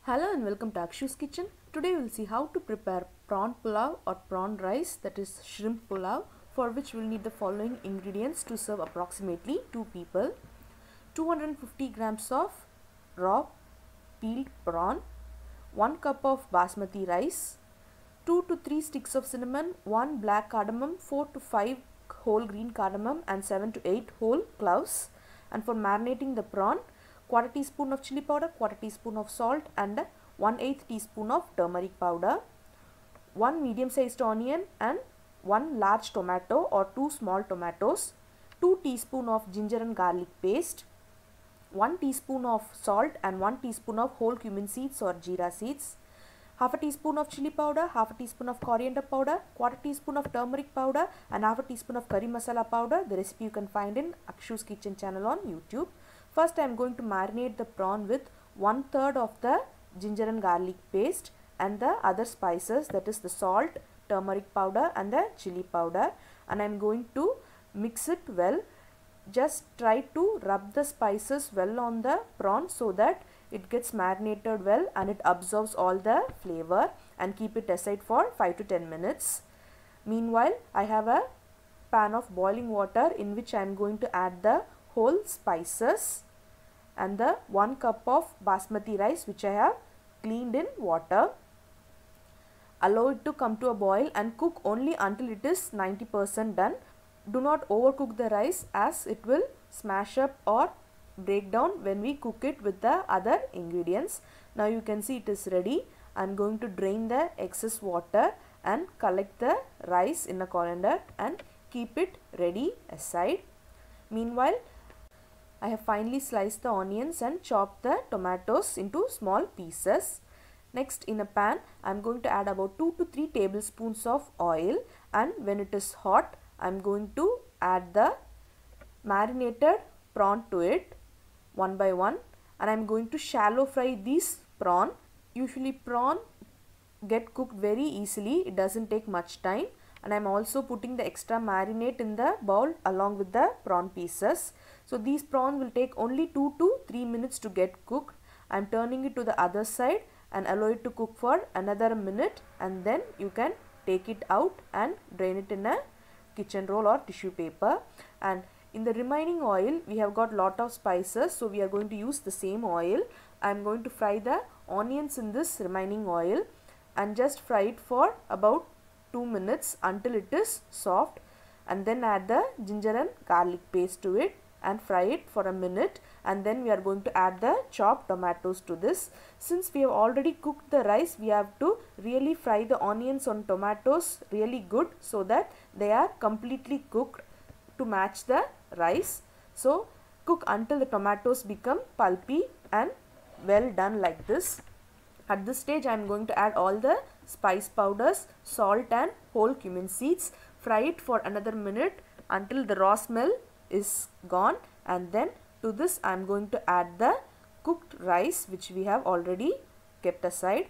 Hello and welcome to Akshu's Kitchen. Today we'll see how to prepare prawn pulao or prawn rice, that is shrimp pulao, for which we'll need the following ingredients to serve approximately 2 people. 250 grams of raw peeled prawn, 1 cup of basmati rice, 2 to 3 sticks of cinnamon, 1 black cardamom, 4 to 5 whole green cardamom and 7 to 8 whole cloves. And for marinating the prawn, quarter teaspoon of chili powder, quarter teaspoon of salt and 1/8 teaspoon of turmeric powder, 1 medium sized onion and 1 large tomato or 2 small tomatoes, 2 teaspoon of ginger and garlic paste, 1 teaspoon of salt and 1 teaspoon of whole cumin seeds or jeera seeds, half a teaspoon of chili powder, half a teaspoon of coriander powder, quarter teaspoon of turmeric powder and half a teaspoon of curry masala powder. The recipe you can find in Akshu's Kitchen channel on YouTube. First I am going to marinate the prawn with 1/3 of the ginger and garlic paste and the other spices, that is the salt, turmeric powder and the chili powder, and I am going to mix it well. Just try to rub the spices well on the prawn so that it gets marinated well and it absorbs all the flavor, and keep it aside for 5 to 10 minutes. Meanwhile, I have a pan of boiling water in which I am going to add the whole spices and the 1 cup of basmati rice which I have cleaned in water. Allow it to come to a boil and cook only until it is 90% done. Do not overcook the rice as it will smash up or break down when we cook it with the other ingredients. Now you can see it is ready. I am going to drain the excess water and collect the rice in a colander and keep it ready aside. Meanwhile, I have finely sliced the onions and chopped the tomatoes into small pieces. Next, in a pan, I am going to add about 2 to 3 tablespoons of oil, and when it is hot, I am going to add the marinated prawn to it one by one, and I am going to shallow fry these prawn. Usually prawn get cooked very easily, it doesn't take much time, and I am also putting the extra marinade in the bowl along with the prawn pieces. So these prawns will take only 2 to 3 minutes to get cooked. I am turning it to the other side and allow it to cook for another minute, and then you can take it out and drain it in a kitchen roll or tissue paper. And in the remaining oil we have got lot of spices, so we are going to use the same oil. I am going to fry the onions in this remaining oil and just fry it for about 2 minutes until it is soft, and then add the ginger and garlic paste to it and fry it for a minute, and then we are going to add the chopped tomatoes to this. Since we have already cooked the rice, we have to really fry the onions and tomatoes really good so that they are completely cooked to match the rice. So cook until the tomatoes become pulpy and well done like this. At this stage I am going to add all the spice powders, salt and whole cumin seeds. Fry it for another minute until the raw smell is gone, and then to this I am going to add the cooked rice which we have already kept aside,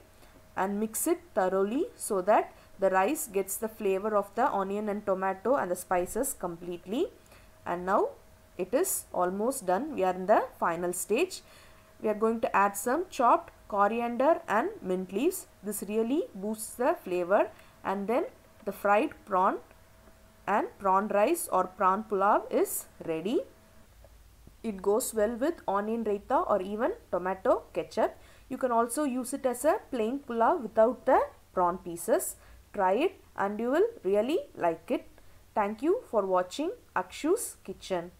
and mix it thoroughly so that the rice gets the flavor of the onion and tomato and the spices completely. And now it is almost done. We are in the final stage. We are going to add some chopped coriander and mint leaves. This really boosts the flavor, and then the fried prawn and prawn rice or prawn pulao is ready. It goes well with onion raita or even tomato ketchup. You can also use it as a plain pulao without the prawn pieces. Try it and you will really like it. Thank you for watching Akshu's Kitchen.